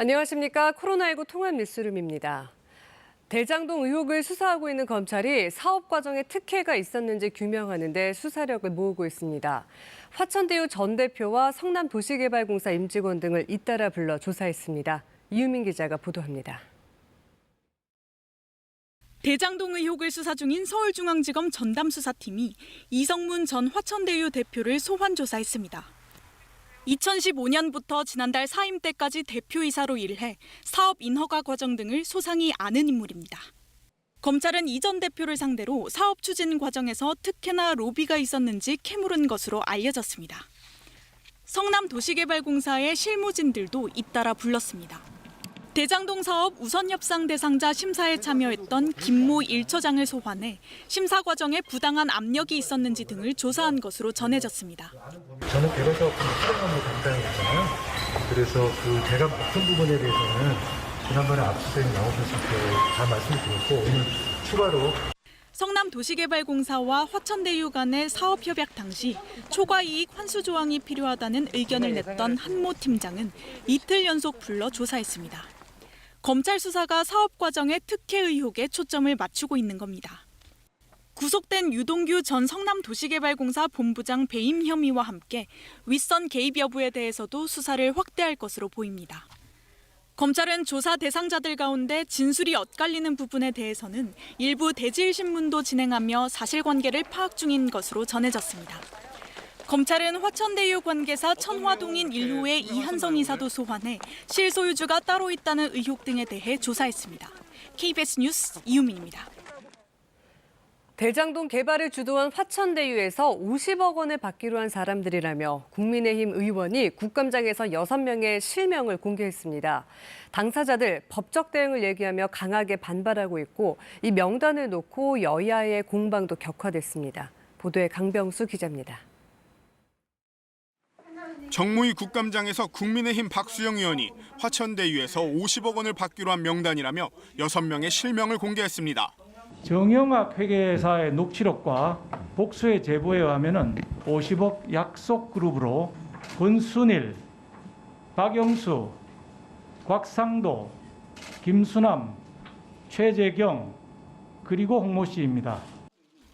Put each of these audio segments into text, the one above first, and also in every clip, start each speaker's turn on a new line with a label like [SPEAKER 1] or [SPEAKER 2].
[SPEAKER 1] 안녕하십니까. 코로나19 통합 뉴스룸입니다. 대장동 의혹을 수사하고 있는 검찰이 사업 과정에 특혜가 있었는지 규명하는 데 수사력을 모으고 있습니다. 화천대유 전 대표와 성남도시개발공사 임직원 등을 잇따라 불러 조사했습니다. 이유민 기자가 보도합니다.
[SPEAKER 2] 대장동 의혹을 수사 중인 서울중앙지검 전담수사팀이 이성문 전 화천대유 대표를 소환 조사했습니다. 2015년부터 지난달 사임 때까지 대표이사로 일해 사업 인허가 과정 등을 소상히 아는 인물입니다. 검찰은 이 전 대표를 상대로 사업 추진 과정에서 특혜나 로비가 있었는지 캐물은 것으로 알려졌습니다. 성남도시개발공사의 실무진들도 잇따라 불렀습니다. 대장동 사업 우선협상 대상자 심사에 참여했던 김모 1처장을 소환해 심사 과정에 부당한 압력이 있었는지 등을 조사한 것으로 전해졌습니다.
[SPEAKER 3] 저는 개발사업 수령업무 담당이었잖아요. 그래서 그 대강 어떤 부분에 대해서는 지난번에 압수수색 나오셨을 때 다 말씀드렸고 오늘 추가로
[SPEAKER 2] 성남도시개발공사와 화천대유 간의 사업협약 당시 초과이익 환수 조항이 필요하다는 의견을 냈던 한모 팀장은 이틀 연속 불러 조사했습니다. 검찰 수사가 사업 과정의 특혜 의혹에 초점을 맞추고 있는 겁니다. 구속된 유동규 전 성남도시개발공사 본부장 배임 혐의와 함께 윗선 개입 여부에 대해서도 수사를 확대할 것으로 보입니다. 검찰은 조사 대상자들 가운데 진술이 엇갈리는 부분에 대해서는 일부 대질신문도 진행하며 사실관계를 파악 중인 것으로 전해졌습니다. 검찰은 화천대유 관계사 천화동인 1호의 이한성 이사도 소환해 실소유주가 따로 있다는 의혹 등에 대해 조사했습니다. KBS 뉴스 이유민입니다.
[SPEAKER 1] 대장동 개발을 주도한 화천대유에서 50억 원을 받기로 한 사람들이라며 국민의힘 의원이 국감장에서 6명의 실명을 공개했습니다. 당사자들 법적 대응을 얘기하며 강하게 반발하고 있고 이 명단을 놓고 여야의 공방도 격화됐습니다. 보도에 강병수 기자입니다.
[SPEAKER 4] 정무위 국감장에서 국민의힘 박수영 의원이 화천대유에서 50억 원을 받기로 한 명단이라며 6명의 실명을 공개했습니다.
[SPEAKER 5] 정영학 회계사의 녹취록과 복수의 제보에 의하면 50억 약속 그룹으로 권순일, 박영수, 곽상도, 김수남, 최재경, 그리고 홍모 씨입니다.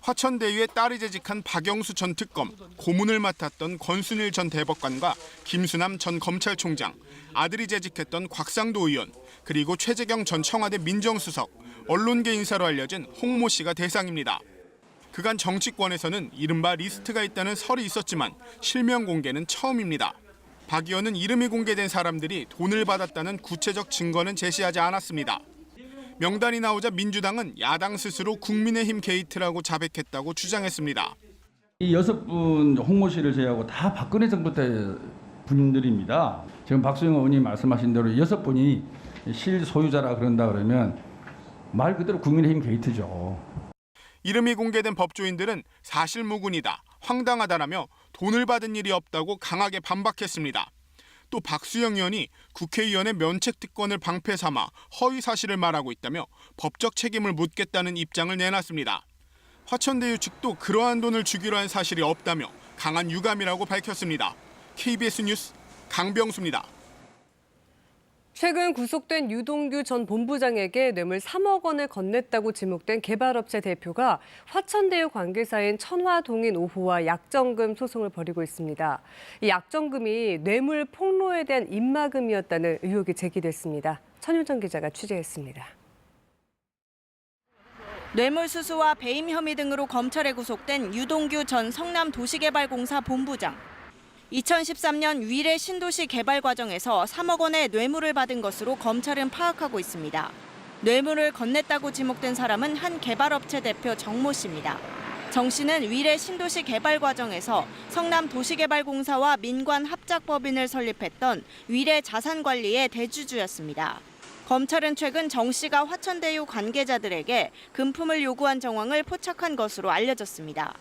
[SPEAKER 4] 화천대유에 딸이 재직한 박영수 전 특검, 고문을 맡았던 권순일 전 대법관과 김수남 전 검찰총장, 아들이 재직했던 곽상도 의원, 그리고 최재경 전 청와대 민정수석, 언론계 인사로 알려진 홍모 씨가 대상입니다. 그간 정치권에서는 이른바 리스트가 있다는 설이 있었지만 실명 공개는 처음입니다. 박 의원은 이름이 공개된 사람들이 돈을 받았다는 구체적 증거는 제시하지 않았습니다. 명단이 나오자 민주당은 야당 스스로 국민의힘 게이트라고 자백했다고 주장했습니다.
[SPEAKER 6] 이 6분 홍모 씨를 제외하고 다 박근혜 정부 때 분들입니다. 지금 박수영 의원님 말씀하신 대로 6분이 실소유자라 그런다 그러면 말 그대로 국민의힘 게이트죠.
[SPEAKER 4] 이름이 공개된 법조인들은 사실무근이다, 황당하다라며 돈을 받은 일이 없다고 강하게 반박했습니다. 또 박수영 의원이 국회의원의 면책특권을 방패 삼아 허위 사실을 말하고 있다며 법적 책임을 묻겠다는 입장을 내놨습니다. 화천대유 측도 그러한 돈을 주기로 한 사실이 없다며 강한 유감이라고 밝혔습니다. KBS 뉴스 강병수입니다.
[SPEAKER 1] 최근 구속된 유동규 전 본부장에게 뇌물 3억 원을 건넸다고 지목된 개발업체 대표가 화천대유 관계사인 천화동인 5호와 약정금 소송을 벌이고 있습니다. 이 약정금이 뇌물 폭로에 대한 입막음이었다는 의혹이 제기됐습니다. 천유정 기자가 취재했습니다.
[SPEAKER 7] 뇌물수수와 배임 혐의 등으로 검찰에 구속된 유동규 전 성남도시개발공사 본부장. 2013년 위례 신도시 개발 과정에서 3억 원의 뇌물을 받은 것으로 검찰은 파악하고 있습니다. 뇌물을 건넸다고 지목된 사람은 한 개발업체 대표 정모 씨입니다. 정 씨는 위례 신도시 개발 과정에서 성남도시개발공사와 민관 합작법인을 설립했던 위례 자산관리의 대주주였습니다. 검찰은 최근 정 씨가 화천대유 관계자들에게 금품을 요구한 정황을 포착한 것으로 알려졌습니다.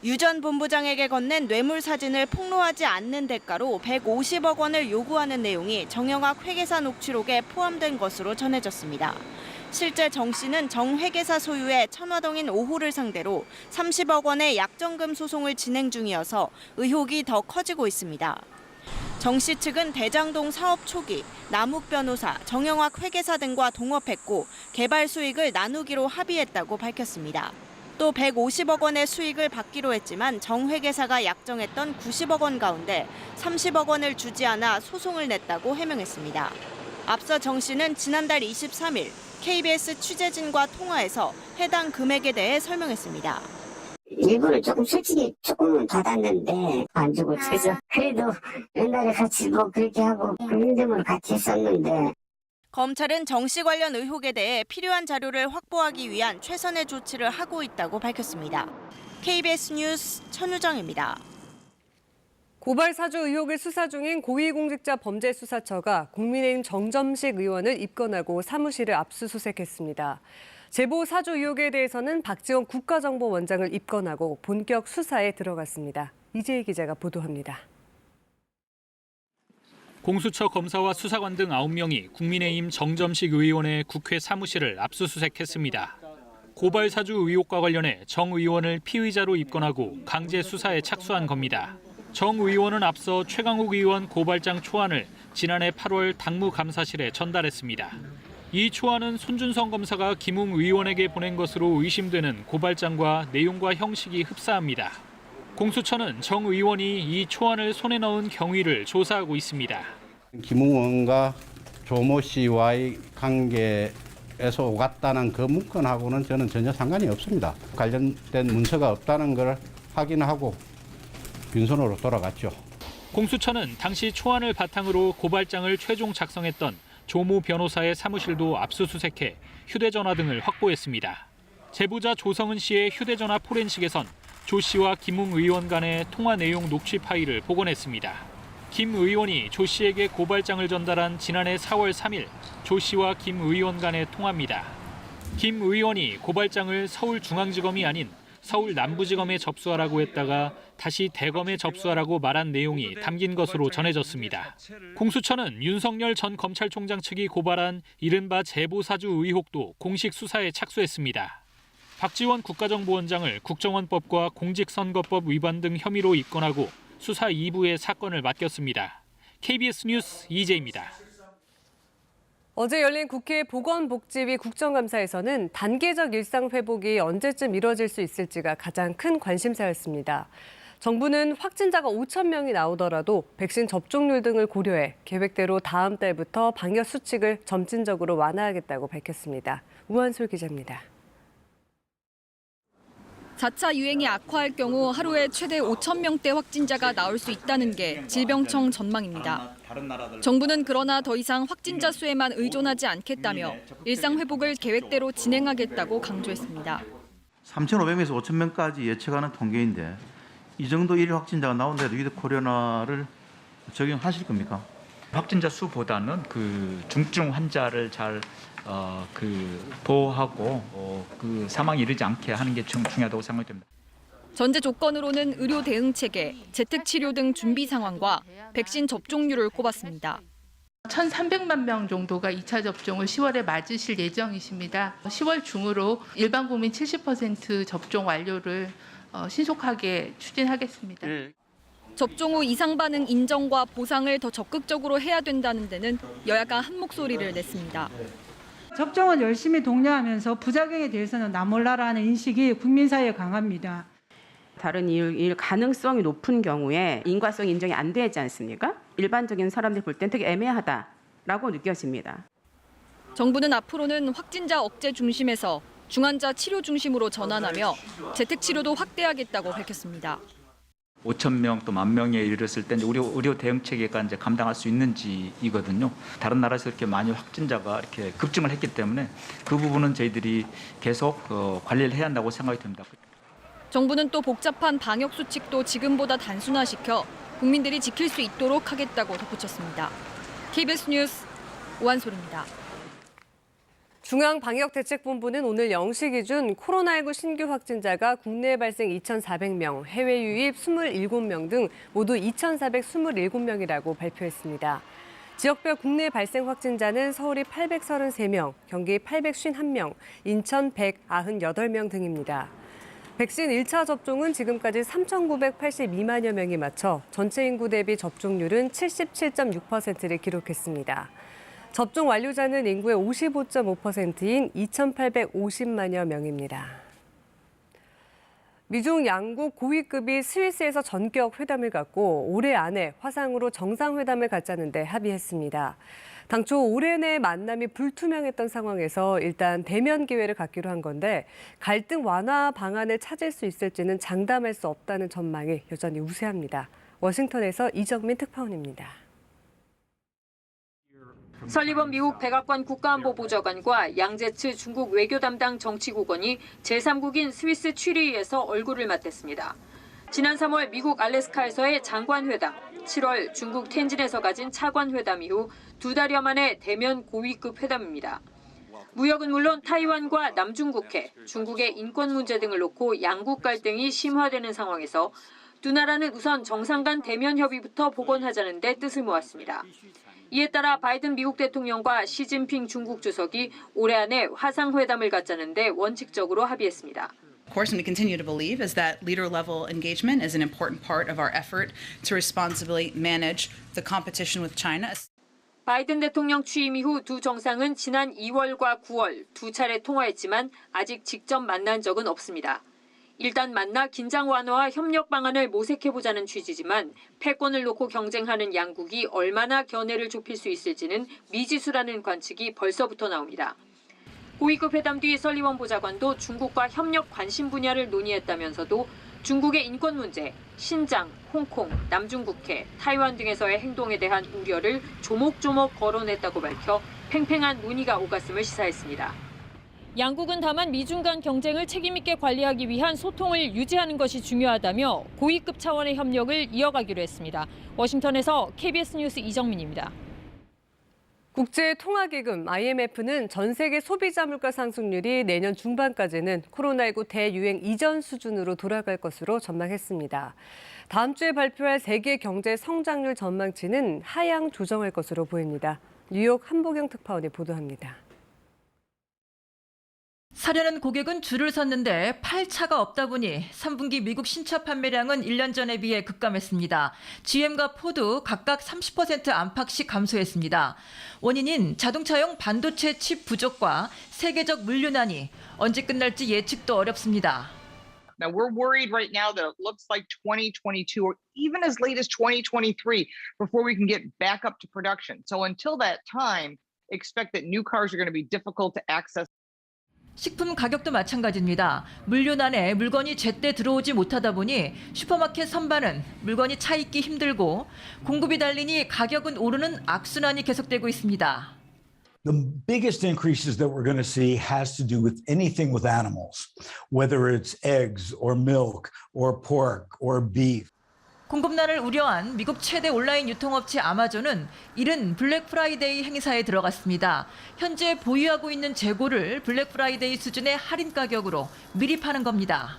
[SPEAKER 7] 유 전 본부장에게 건넨 뇌물 사진을 폭로하지 않는 대가로 150억 원을 요구하는 내용이 정영학 회계사 녹취록에 포함된 것으로 전해졌습니다. 실제 정 씨는 정 회계사 소유의 천화동인 5호를 상대로 30억 원의 약정금 소송을 진행 중이어서 의혹이 더 커지고 있습니다. 정 씨 측은 대장동 사업 초기 남욱 변호사, 정영학 회계사 등과 동업했고 개발 수익을 나누기로 합의했다고 밝혔습니다. 또 150억 원의 수익을 받기로 했지만 정 회계사가 약정했던 90억 원 가운데 30억 원을 주지 않아 소송을 냈다고 해명했습니다. 앞서 정 씨는 지난달 23일 KBS 취재진과 통화에서 해당 금액에 대해 설명했습니다.
[SPEAKER 8] 일부러 솔직히 조금은 받았는데 안 주고 그래도 옛날에 같이 그렇게 하고 금융등을 같이 했었는데.
[SPEAKER 7] 검찰은 정 씨 관련 의혹에 대해 필요한 자료를 확보하기 위한 최선의 조치를 하고 있다고 밝혔습니다. KBS 뉴스 천유정입니다.
[SPEAKER 1] 고발 사주 의혹을 수사 중인 고위공직자범죄수사처가 국민의힘 정점식 의원을 입건하고 사무실을 압수수색했습니다. 제보 사주 의혹에 대해서는 박지원 국가정보원장을 입건하고 본격 수사에 들어갔습니다. 이재희 기자가 보도합니다.
[SPEAKER 9] 공수처 검사와 수사관 등 9명이 국민의힘 정점식 의원의 국회 사무실을 압수수색했습니다. 고발 사주 의혹과 관련해 정 의원을 피의자로 입건하고 강제 수사에 착수한 겁니다. 정 의원은 앞서 최강욱 의원 고발장 초안을 지난해 8월 당무감사실에 전달했습니다. 이 초안은 손준성 검사가 김웅 의원에게 보낸 것으로 의심되는 고발장과 내용과 형식이 흡사합니다. 공수처는 정 의원이 이 초안을 손에 넣은 경위를 조사하고 있습니다.
[SPEAKER 10] 김웅 의원과 조모 씨와의 관계에서 오갔다는 그 문건하고는 저는 전혀 상관이 없습니다. 관련된 문서가 없다는 걸 확인하고 빈손으로 돌아갔죠.
[SPEAKER 9] 공수처는 당시 초안을 바탕으로 고발장을 최종 작성했던 조모 변호사의 사무실도 압수수색해 휴대전화 등을 확보했습니다. 제보자 조성은 씨의 휴대전화 포렌식에선 조 씨와 김웅 의원 간의 통화 내용 녹취 파일을 복원했습니다. 김 의원이 조 씨에게 고발장을 전달한 지난해 4월 3일 조 씨와 김 의원 간의 통화입니다. 김 의원이 고발장을 서울중앙지검이 아닌 서울 남부지검에 접수하라고 했다가 다시 대검에 접수하라고 말한 내용이 담긴 것으로 전해졌습니다. 공수처는 윤석열 전 검찰총장 측이 고발한 이른바 제보사주 의혹도 공식 수사에 착수했습니다. 박지원 국가정보원장을 국정원법과 공직선거법 위반 등 혐의로 입건하고 수사 2부에 사건을 맡겼습니다. KBS 뉴스 이재입니다.
[SPEAKER 1] 어제 열린 국회 보건복지위 국정감사에서는 단계적 일상 회복이 언제쯤 이뤄질 수 있을지가 가장 큰 관심사였습니다. 정부는 확진자가 5천 명이 나오더라도 백신 접종률 등을 고려해 계획대로 다음 달부터 방역 수칙을 점진적으로 완화하겠다고 밝혔습니다. 우한솔 기자입니다.
[SPEAKER 11] 4차 유행이 악화할 경우 하루에 최대 5천 명대 확진자가 나올 수 있다는 게 질병청 전망입니다. 정부는 그러나 더 이상 확진자 수에만 의존하지 않겠다며 일상 회복을 계획대로 진행하겠다고 강조했습니다.
[SPEAKER 12] 3,500명에서 5천 명까지 예측하는 통계인데 이 정도 일일 확진자가 나온데도 위드 코로나를 적용하실 겁니까?
[SPEAKER 13] 확진자 수보다는 그 중증 환자를 잘 보호하고 사망이 이르지 않게 하는 게 중요하다고 생각됩니다.
[SPEAKER 11] 전제 조건으로는 의료 대응 체계, 재택 치료 등 준비 상황과 백신 접종률을 꼽았습니다.
[SPEAKER 14] 1,300만 명 정도가 2차 접종을 10월에 맞으실 예정이십니다. 10월 중으로 일반 국민 70% 접종 완료를 신속하게 추진하겠습니다.
[SPEAKER 11] 접종 후 이상 반응 인정과 보상을 더 적극적으로 해야 된다는 데는 여야가 한 목소리를 냈습니다.
[SPEAKER 15] 접종은 열심히 독려하면서 부작용에 대해서는 나 몰라라는 인식이 국민 사이에 강합니다.
[SPEAKER 16] 다른 이유일 가능성이 높은 경우에 인과성 인정이 안 되지 않습니까? 일반적인 사람들 볼 땐 되게 애매하다라고 느껴집니다.
[SPEAKER 11] 정부는 앞으로는 확진자 억제 중심에서 중환자 치료 중심으로 전환하며 재택 치료도 확대하겠다고 밝혔습니다.
[SPEAKER 13] 5천 명 또 10,000명에 이르렀을 때 우리 의료 대응 체계가 이제 감당할 수 있는지이거든요. 다른 나라에서 이렇게 많이 확진자가 이렇게 급증을 했기 때문에 그 부분은 저희들이 계속 관리를 해야 한다고 생각이 듭니다.
[SPEAKER 11] 정부는 또 복잡한 방역 수칙도 지금보다 단순화시켜 국민들이 지킬 수 있도록 하겠다고 덧붙였습니다. KBS 뉴스 오한솔입니다.
[SPEAKER 1] 중앙방역대책본부는 오늘 0시 기준 코로나19 신규 확진자가 국내 발생 2,400명, 해외 유입 27명 등 모두 2,427명이라고 발표했습니다. 지역별 국내 발생 확진자는 서울이 833명, 경기 851명, 인천 198명 등입니다. 백신 1차 접종은 지금까지 3,982만여 명이 맞춰 전체 인구 대비 접종률은 77.6%를 기록했습니다. 접종 완료자는 인구의 55.5%인 2,850만여 명입니다. 미중 양국 고위급이 스위스에서 전격 회담을 갖고 올해 안에 화상으로 정상회담을 갖자는 데 합의했습니다. 당초 올해 내 만남이 불투명했던 상황에서 일단 대면 기회를 갖기로 한 건데 갈등 완화 방안을 찾을 수 있을지는 장담할 수 없다는 전망이 여전히 우세합니다. 워싱턴에서 이정민 특파원입니다.
[SPEAKER 17] 설리번 미국 백악관 국가안보보좌관과 양제츠 중국 외교 담당 정치국원이 제3국인 스위스 취리히에서 얼굴을 맞댔습니다. 지난 3월 미국 알래스카에서의 장관회담, 7월 중국 텐진에서 가진 차관회담 이후 2달여 만에 대면 고위급 회담입니다. 무역은 물론 타이완과 남중국해, 중국의 인권 문제 등을 놓고 양국 갈등이 심화되는 상황에서 두 나라는 우선 정상 간 대면 협의부터 복원하자는 데 뜻을 모았습니다. 이에 따라 바이든 미국 대통령과 시진핑 중국 주석이 올해 안에 화상회담을 갖자는 데 원칙적으로 합의했습니다.
[SPEAKER 18] Of course, and we continue to believe is that leader-level engagement is an important part of our effort to responsibly manage the competition with China.
[SPEAKER 17] 바이든 대통령 취임 이후 두 정상은 지난 2월과 9월 두 차례 통화했지만 아직 직접 만난 적은 없습니다. 일단 만나 긴장 완화와 협력 방안을 모색해보자는 취지지만 패권을 놓고 경쟁하는 양국이 얼마나 견해를 좁힐 수 있을지는 미지수라는 관측이 벌써부터 나옵니다. 고위급 회담 뒤 설리번 보좌관도 중국과 협력 관심 분야를 논의했다면서도 중국의 인권 문제, 신장, 홍콩, 남중국해, 타이완 등에서의 행동에 대한 우려를 조목조목 거론했다고 밝혀 팽팽한 논의가 오갔음을 시사했습니다. 양국은 다만 미중 간 경쟁을 책임 있게 관리하기 위한 소통을 유지하는 것이 중요하다며 고위급 차원의 협력을 이어가기로 했습니다. 워싱턴에서 KBS 뉴스 이정민입니다.
[SPEAKER 1] 국제통화기금 IMF는 전 세계 소비자 물가 상승률이 내년 중반까지는 코로나19 대유행 이전 수준으로 돌아갈 것으로 전망했습니다. 다음 주에 발표할 세계 경제 성장률 전망치는 하향 조정할 것으로 보입니다. 뉴욕 한보경 특파원이 보도합니다.
[SPEAKER 19] 사려는 고객은 줄을 섰는데 팔 차가 없다 보니 3분기 미국 신차 판매량은 1년 전에 비해 급감했습니다. GM과 포드 각각 30% 안팎씩 감소했습니다. 원인인 자동차용 반도체 칩 부족과 세계적 물류난이 언제 끝날지 예측도 어렵습니다.
[SPEAKER 20] Now we're worried right now that it looks like 2022 or even as late as 2023 before we can get back up to production. So until that time, expect that new cars are going to be difficult to access.
[SPEAKER 19] 식품 가격도 마찬가지입니다. 물류난에 물건이 제때 들어오지 못하다 보니 슈퍼마켓 선반은 물건이 차 있기 힘들고 공급이 달리니 가격은 오르는 악순환이 계속되고 있습니다.
[SPEAKER 21] The biggest increases that we're going to see has to do with anything with animals, whether it's eggs or milk or pork or beef.
[SPEAKER 19] 공급난을 우려한 미국 최대 온라인 유통업체 아마존은 이른 블랙 프라이데이 행사에 들어갔습니다. 현재 보유하고 있는 재고를 블랙 프라이데이 수준의 할인 가격으로 미리 파는 겁니다.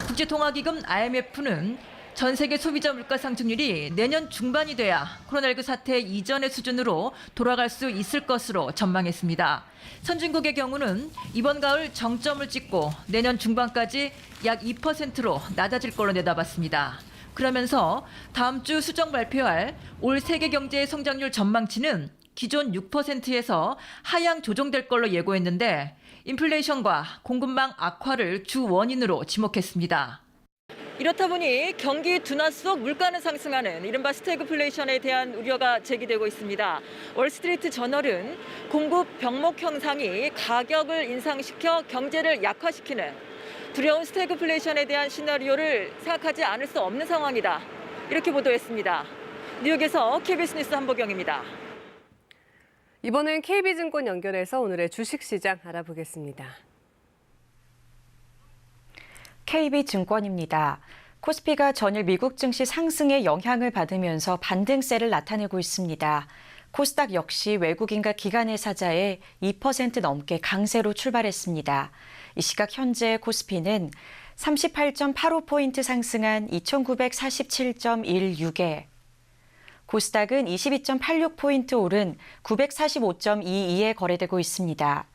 [SPEAKER 19] 국제통화기금 IMF는 전 세계 소비자 물가 상승률이 내년 중반이 돼야 코로나19 사태 이전의 수준으로 돌아갈 수 있을 것으로 전망했습니다. 선진국의 경우는 이번 가을 정점을 찍고 내년 중반까지 약 2%로 낮아질 걸로 내다봤습니다. 그러면서 다음 주 수정 발표할 올 세계 경제의 성장률 전망치는 기존 6%에서 하향 조정될 걸로 예고했는데 인플레이션과 공급망 악화를 주 원인으로 지목했습니다. 이렇다 보니 경기 둔화 속 물가는 상승하는 이른바 스태그플레이션에 대한 우려가 제기되고 있습니다. 월스트리트 저널은 공급 병목 현상이 가격을 인상시켜 경제를 약화시키는 두려운 스태그플레이션에 대한 시나리오를 생각하지 않을 수 없는 상황이다. 이렇게 보도했습니다. 뉴욕에서 KBS 뉴스 한보경입니다.
[SPEAKER 1] 이번엔 KB증권 연결해서 오늘의 주식시장 알아보겠습니다.
[SPEAKER 22] KB증권입니다. 코스피가 전일 미국 증시 상승의 영향을 받으면서 반등세를 나타내고 있습니다. 코스닥 역시 외국인과 기관의 사자에 2% 넘게 강세로 출발했습니다. 이 시각 현재 코스피는 38.85포인트 상승한 2,947.16에 코스닥은 22.86포인트 오른 945.22에 거래되고 있습니다.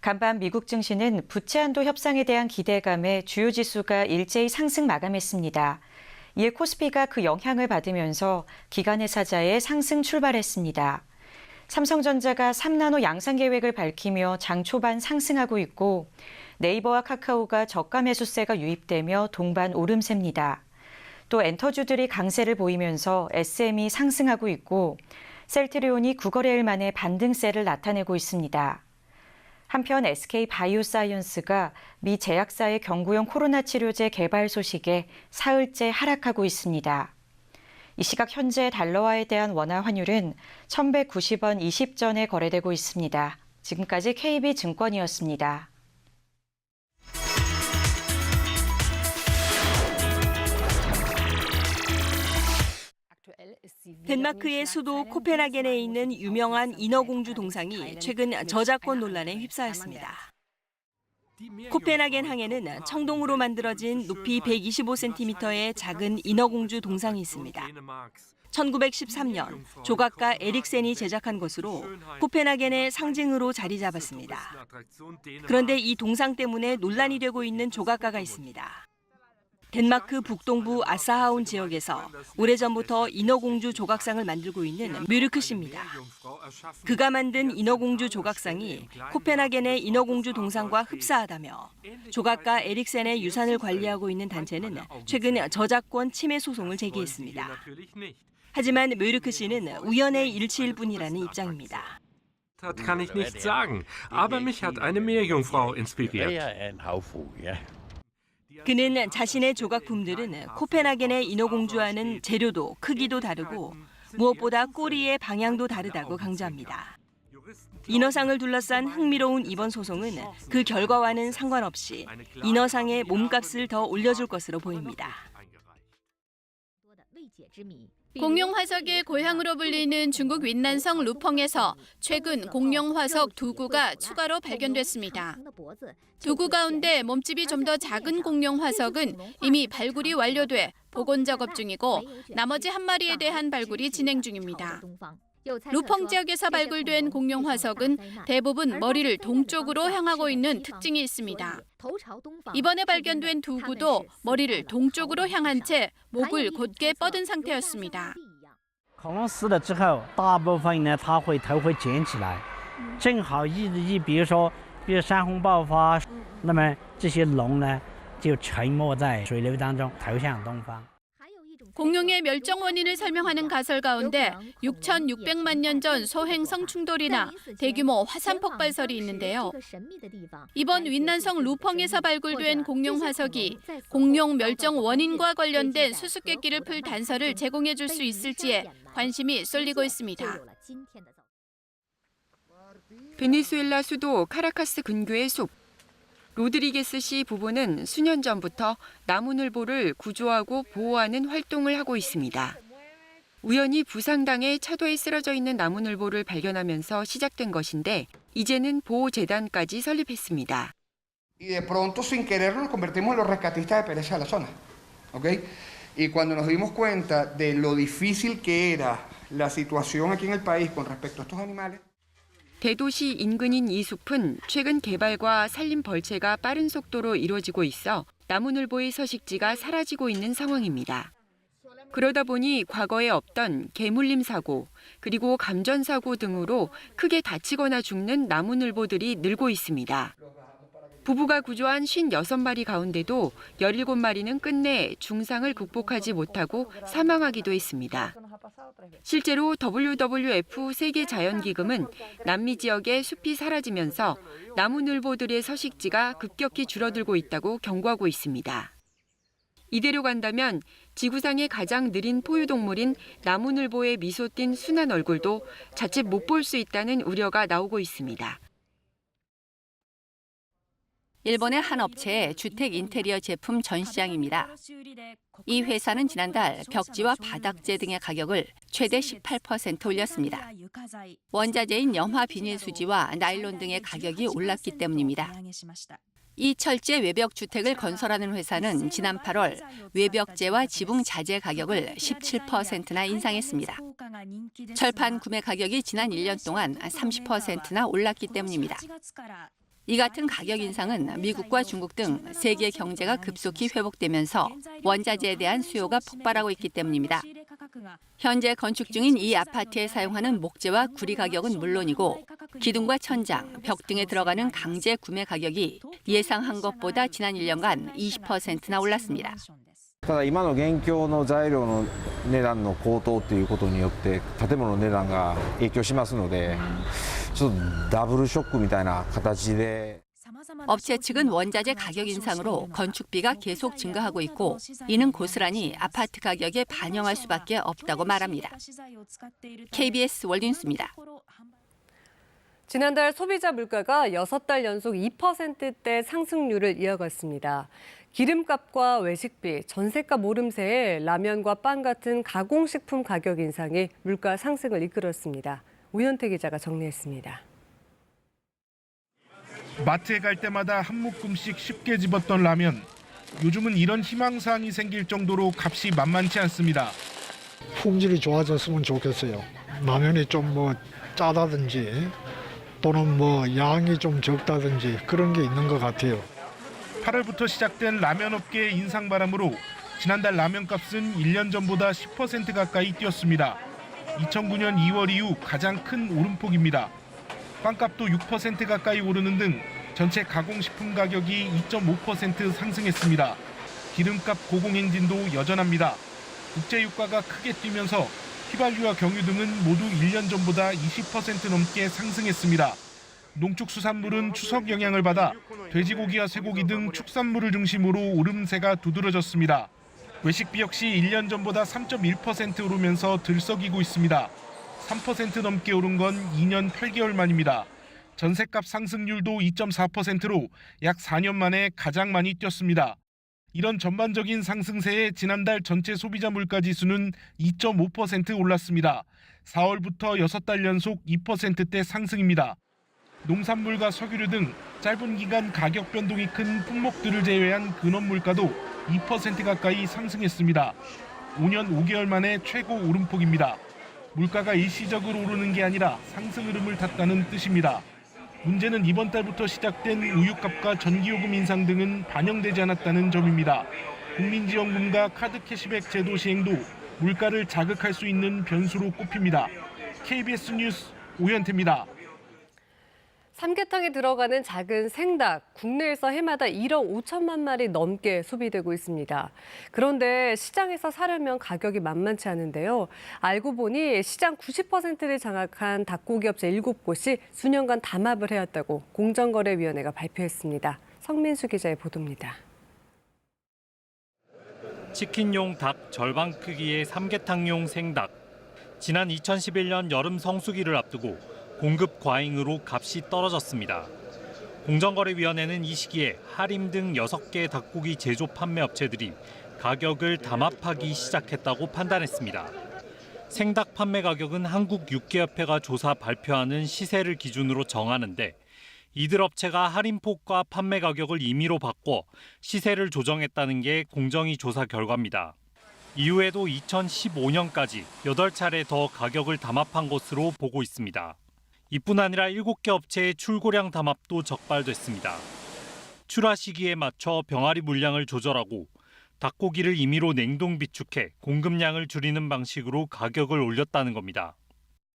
[SPEAKER 22] 간밤 미국 증시는 부채 한도 협상에 대한 기대감에 주요 지수가 일제히 상승 마감했습니다. 이에 코스피가 그 영향을 받으면서 기관회사자의 상승 출발했습니다. 삼성전자가 3나노 양산 계획을 밝히며 장 초반 상승하고 있고 네이버와 카카오가 저가 매수세가 유입되며 동반 오름세입니다. 또 엔터주들이 강세를 보이면서 SM이 상승하고 있고 셀트리온이 9거래일 만에 반등세를 나타내고 있습니다. 한편 SK바이오사이언스가 미 제약사의 경구용 코로나 치료제 개발 소식에 사흘째 하락하고 있습니다. 이 시각 현재 달러화에 대한 원화 환율은 1,190원 20전에 거래되고 있습니다. 지금까지 KB증권이었습니다.
[SPEAKER 7] 덴마크의 수도 코펜하겐에 있는 유명한 인어공주 동상이 최근 저작권 논란에 휩싸였습니다. 코펜하겐 항에는 청동으로 만들어진 높이 125cm의 작은 인어공주 동상이 있습니다. 1913년 조각가 에릭센이 제작한 것으로 코펜하겐의 상징으로 자리 잡았습니다. 그런데 이 동상 때문에 논란이 되고 있는 조각가가 있습니다. 덴마크 북동부 아사하운 지역에서 오래전부터 인어공주 조각상을 만들고 있는 뮤르크 씨입니다. 그가 만든 인어공주 조각상이 코펜하겐의 인어공주 동상과 흡사하다며 조각가 에릭센의 유산을 관리하고 있는 단체는 최근 저작권 침해 소송을 제기했습니다. 하지만 뮤르크 씨는 우연의 일치일 뿐이라는 입장입니다.
[SPEAKER 2] kann ich nicht sagen, aber mich hat eine Meerjungfrau inspiriert.
[SPEAKER 7] 그는 자신의 조각품들은 코펜하겐의 인어공주와는 재료도 크기도 다르고 무엇보다 꼬리의 방향도 다르다고 강조합니다. 인어상을 둘러싼 흥미로운 이번 소송은 그 결과와는 상관없이 인어상의 몸값을 더 올려줄 것으로 보입니다.
[SPEAKER 3] 공룡 화석의 고향으로 불리는 중국 윈난성 루펑에서 최근 공룡 화석 2구가 추가로 발견됐습니다. 2구 가운데 몸집이 좀 더 작은 공룡 화석은 이미 발굴이 완료돼 복원 작업 중이고 나머지 한 마리에 대한 발굴이 진행 중입니다. 루펑 지역에서 발굴된 공룡 화석은 대부분 머리를 동쪽으로 향하고 있는 특징이 있습니다. 이번에 발견된 2구도 머리를 동쪽으로 향한 채 목을 곧게 뻗은 상태였습니다.
[SPEAKER 23] 恐龙死了之后，大部分呢，它会头会卷起来，正好比如山洪爆发，那么这些龙呢就沉没在水流当中，投向东方。
[SPEAKER 3] 공룡의 멸종 원인을 설명하는 가설 가운데 6,600만 년 전 소행성 충돌이나 대규모 화산 폭발설이 있는데요. 이번 윈난성 루펑에서 발굴된 공룡 화석이 공룡 멸종 원인과 관련된 수수께끼를 풀 단서를 제공해 줄 수 있을지에 관심이 쏠리고 있습니다.
[SPEAKER 24] 베네수엘라 수도 카라카스 근교의 숲. 로드리게스 씨 부부는 수년 전부터 나무늘보를 구조하고 보호하는 활동을 하고 있습니다. 우연히 부상당해 차도에 쓰러져 있는 나무늘보를 발견하면서 시작된 것인데 이제는 보호재단까지 설립했습니다.
[SPEAKER 25] Y de pronto sin quererlo nos convertimos en los rescatistas de pereza de la zona. ¿Okay? Y cuando nos dimos cuenta de lo difícil que era la situación aquí en el país con respecto a estos animales.
[SPEAKER 24] 대도시 인근인 이 숲은 최근 개발과 산림 벌채가 빠른 속도로 이루어지고 있어 나무늘보의 서식지가 사라지고 있는 상황입니다. 그러다 보니 과거에 없던 개물림 사고, 그리고 감전 사고 등으로 크게 다치거나 죽는 나무늘보들이 늘고 있습니다. 부부가 구조한 56마리 가운데도 17마리는 끝내 중상을 극복하지 못하고 사망하기도 했습니다. 실제로 WWF 세계자연기금은 남미 지역의 숲이 사라지면서 나무늘보들의 서식지가 급격히 줄어들고 있다고 경고하고 있습니다. 이대로 간다면 지구상의 가장 느린 포유동물인 나무늘보의 미소 띤 순한 얼굴도 자칫 못 볼 수 있다는 우려가 나오고 있습니다.
[SPEAKER 26] 일본의 한 업체의 주택 인테리어 제품 전시장입니다. 이 회사는 지난달 벽지와 바닥재 등의 가격을 최대 18% 올렸습니다. 원자재인 염화 비닐 수지와 나일론 등의 가격이 올랐기 때문입니다. 이 철제 외벽 주택을 건설하는 회사는 지난 8월 외벽재와 지붕 자재 가격을 17%나 인상했습니다. 철판 구매 가격이 지난 1년 동안 30%나 올랐기 때문입니다. 이 같은 가격 인상은 미국과 중국 등 세계 경제가 급속히 회복되면서 원자재에 대한 수요가 폭발하고 있기 때문입니다. 현재 건축 중인 이 아파트에 사용하는 목재와 구리 가격은 물론이고 기둥과 천장, 벽 등에 들어가는 강제 구매 가격이 예상한 것보다 지난 1년간 20%나 올랐습니다.
[SPEAKER 4] ただ今の現況の材料の値段の高騰ということによって建物の値段が影響しますのでちょっとダブルショックみたいな形で
[SPEAKER 26] 업체 측은 원자재 가격 인상으로 건축비가 계속 증가하고 있고 이는 고스란히 아파트 가격에 반영할 수밖에 없다고 말합니다. KBS 월드뉴스입니다.
[SPEAKER 1] 지난달 소비자 물가가 6달 연속 2%대 상승률을 이어갔습니다. 기름값과 외식비, 전셋값 오름세에 라면과 빵 같은 가공식품 가격 인상이 물가 상승을 이끌었습니다. 우현태 기자가 정리했습니다.
[SPEAKER 5] 마트에 갈 때마다 한 묶음씩 쉽게 집었던 라면. 요즘은 이런 희망사항이 생길 정도로 값이 만만치 않습니다.
[SPEAKER 6] 품질이 좋아졌으면 좋겠어요. 라면이 좀 짜다든지 또는 양이 좀 적다든지 그런 게 있는 것 같아요.
[SPEAKER 5] 8월부터 시작된 라면 업계의 인상 바람으로 지난달 라면 값은 1년 전보다 10% 가까이 뛰었습니다. 2009년 2월 이후 가장 큰 오름폭입니다. 빵값도 6% 가까이 오르는 등 전체 가공식품 가격이 2.5% 상승했습니다. 기름값 고공행진도 여전합니다. 국제유가가 크게 뛰면서 휘발유와 경유 등은 모두 1년 전보다 20% 넘게 상승했습니다. 농축수산물은 추석 영향을 받아 돼지고기와 쇠고기 등 축산물을 중심으로 오름세가 두드러졌습니다. 외식비 역시 1년 전보다 3.1% 오르면서 들썩이고 있습니다. 3% 넘게 오른 건 2년 8개월 만입니다. 전셋값 상승률도 2.4%로 약 4년 만에 가장 많이 뛰었습니다. 이런 전반적인 상승세에 지난달 전체 소비자 물가 지수는 2.5% 올랐습니다. 4월부터 6달 연속 2%대 상승입니다. 농산물과 석유류 등 짧은 기간 가격 변동이 큰 품목들을 제외한 근원 물가도 2% 가까이 상승했습니다. 5년 5개월 만에 최고 오름폭입니다. 물가가 일시적으로 오르는 게 아니라 상승 흐름을 탔다는 뜻입니다. 문제는 이번 달부터 시작된 우유값과 전기요금 인상 등은 반영되지 않았다는 점입니다. 국민지원금과 카드 캐시백 제도 시행도 물가를 자극할 수 있는 변수로 꼽힙니다. KBS 뉴스 오현태입니다.
[SPEAKER 1] 삼계탕에 들어가는 작은 생닭, 국내에서 해마다 1억 5천만 마리 넘게 소비되고 있습니다. 그런데 시장에서 사려면 가격이 만만치 않은데요. 알고 보니 시장 90%를 장악한 닭고기 업체 7곳이 수년간 담합을 해왔다고 공정거래위원회가 발표했습니다. 성민수 기자의 보도입니다.
[SPEAKER 8] 치킨용 닭 절반 크기의 삼계탕용 생닭. 지난 2011년 여름 성수기를 앞두고 공급 과잉으로 값이 떨어졌습니다. 공정거래위원회는 이 시기에 하림 등 6개 닭고기 제조 판매 업체들이 가격을 담합하기 시작했다고 판단했습니다. 생닭 판매 가격은 한국육계협회가 조사 발표하는 시세를 기준으로 정하는데 이들 업체가 할인폭과 판매 가격을 임의로 바꿔 시세를 조정했다는 게 공정위 조사 결과입니다. 이후에도 2015년까지 8차례 더 가격을 담합한 것으로 보고 있습니다. 이뿐 아니라 7개 업체의 출고량 담합도 적발됐습니다. 출하 시기에 맞춰 병아리 물량을 조절하고 닭고기를 임의로 냉동 비축해 공급량을 줄이는 방식으로 가격을 올렸다는 겁니다.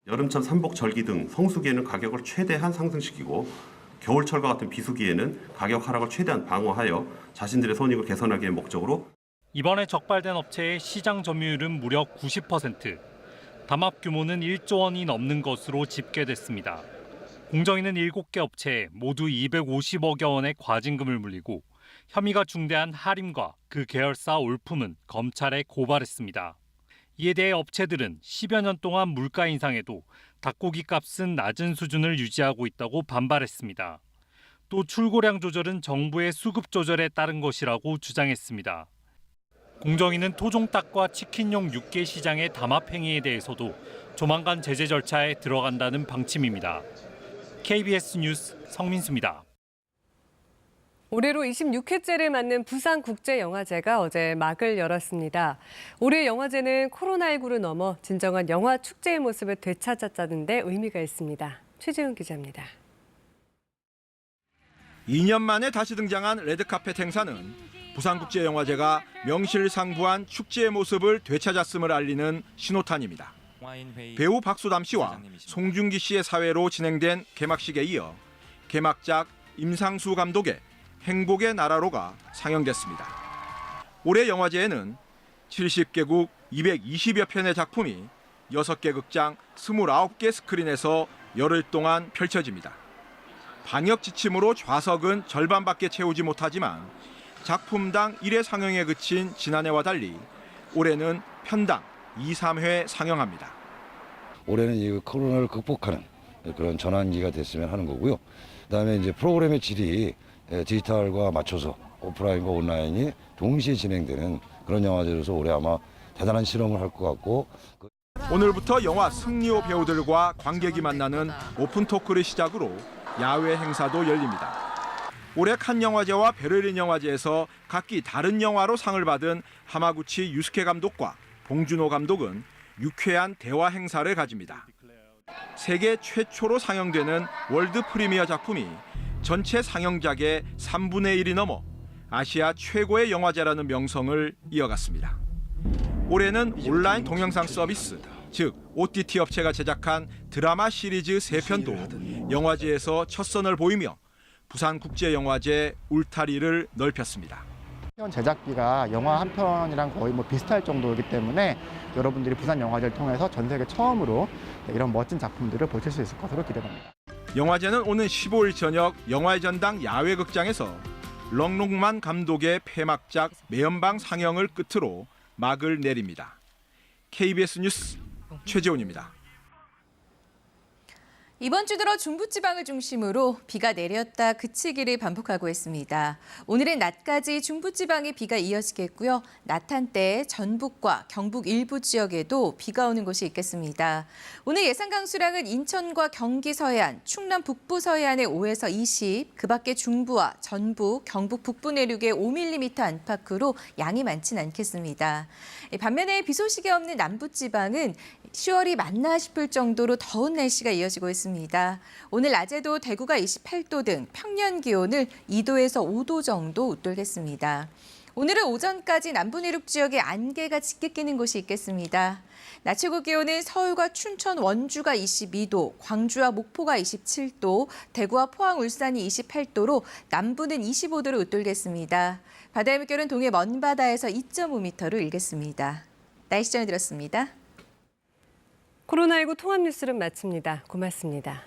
[SPEAKER 9] 여름철 삼복 절기 등 성수기에는 가격을 최대한 상승시키고 겨울철과 같은 비수기에는 가격 하락을 최대한 방어하여 자신들의 손익을 개선하기의 목적으로
[SPEAKER 8] 이번에 적발된 업체의 시장 점유율은 무려 90%. 담합 규모는 1조 원이 넘는 것으로 집계됐습니다. 공정위는 7개 업체에 모두 250억여 원의 과징금을 물리고 혐의가 중대한 하림과 그 계열사 올품은 검찰에 고발했습니다. 이에 대해 업체들은 10여 년 동안 물가 인상에도 닭고기 값은 낮은 수준을 유지하고 있다고 반발했습니다. 또 출고량 조절은 정부의 수급 조절에 따른 것이라고 주장했습니다. 공정위는 토종닭과 치킨용 육개 시장의 담합 행위에 대해서도 조만간 제재 절차에 들어간다는 방침입니다. KBS 뉴스 성민수입니다.
[SPEAKER 1] 올해로 26회째를 맞는 부산국제영화제가 어제 막을 열었습니다. 올해 영화제는 코로나19를 넘어 진정한 영화 축제의 모습을 되찾았다는 데 의미가 있습니다. 최재훈 기자입니다.
[SPEAKER 10] 2년 만에 다시 등장한 레드카펫 행사는 부산국제영화제가 명실상부한 축제의 모습을 되찾았음을 알리는 신호탄입니다. 배우 박수담 씨와 송중기 씨의 사회로 진행된 개막식에 이어 개막작 임상수 감독의 행복의 나라로가 상영됐습니다. 올해 영화제에는 70개국 220여 편의 작품이 6개 극장 29개 스크린에서 열흘 동안 펼쳐집니다. 방역 지침으로 좌석은 절반밖에 채우지 못하지만 작품당 1회 상영에 그친 지난해와 달리 올해는 편당 2, 3회 상영합니다.
[SPEAKER 12] 올해는 이 코로나를 극복하는 그런 전환기가 됐으면 하는 거고요. 그다음에 이제 프로그램의 질이 디지털과 맞춰서 오프라인과 온라인이 동시에 진행되는 그런 영화제로서 올해 아마 대단한 실험을 할 것 같고.
[SPEAKER 10] 오늘부터 영화 승리호 배우들과 관객이 만나는 오픈 토크를 시작으로 야외 행사도 열립니다. 올해 칸 영화제와 베를린 영화제에서 각기 다른 영화로 상을 받은 하마구치 유스케 감독과 봉준호 감독은 유쾌한 대화 행사를 가집니다. 세계 최초로 상영되는 월드 프리미어 작품이 전체 상영작의 3분의 1이 넘어 아시아 최고의 영화제라는 명성을 이어갔습니다. 올해는 온라인 동영상 서비스, 즉 OTT 업체가 제작한 드라마 시리즈 3편도 영화제에서 첫 선을 보이며 부산국제영화제 울타리를 넓혔습니다.
[SPEAKER 13] 제작비가 영화 한 편이랑 거의 비슷할 정도이기 때문에 여러분들이 부산영화제를 통해서 전 세계 처음으로 이런 멋진 작품들을 보실 수 있을 것으로 기대됩니다.
[SPEAKER 10] 영화제는 오는 15일 저녁 영화의 전당 야외극장에서 렁롱만 감독의 폐막작 매연방 상영을 끝으로 막을 내립니다. KBS 뉴스 최재훈입니다.
[SPEAKER 14] 이번 주 들어 중부지방을 중심으로 비가 내렸다 그치기를 반복하고 있습니다. 오늘은 낮까지 중부지방에 비가 이어지겠고요. 낮 한때 전북과 경북 일부 지역에도 비가 오는 곳이 있겠습니다. 오늘 예상 강수량은 인천과 경기 서해안, 충남 북부 서해안에 5에서 20, 그 밖에 중부와 전북, 경북 북부 내륙에 5mm 안팎으로 양이 많진 않겠습니다. 반면에 비 소식이 없는 남부지방은 10월이 맞나 싶을 정도로 더운 날씨가 이어지고 있습니다. 오늘 낮에도 대구가 28도 등 평년 기온을 2도에서 5도 정도 웃돌겠습니다. 오늘은 오전까지 남부 내륙 지역에 안개가 짙게 끼는 곳이 있겠습니다. 낮 최고 기온은 서울과 춘천, 원주가 22도, 광주와 목포가 27도, 대구와 포항, 울산이 28도로 남부는 25도를 웃돌겠습니다. 바다의 물결은 동해 먼바다에서 2.5m로 일겠습니다. 날씨 전해드렸습니다.
[SPEAKER 1] 코로나19 통합 뉴스를 마칩니다. 고맙습니다.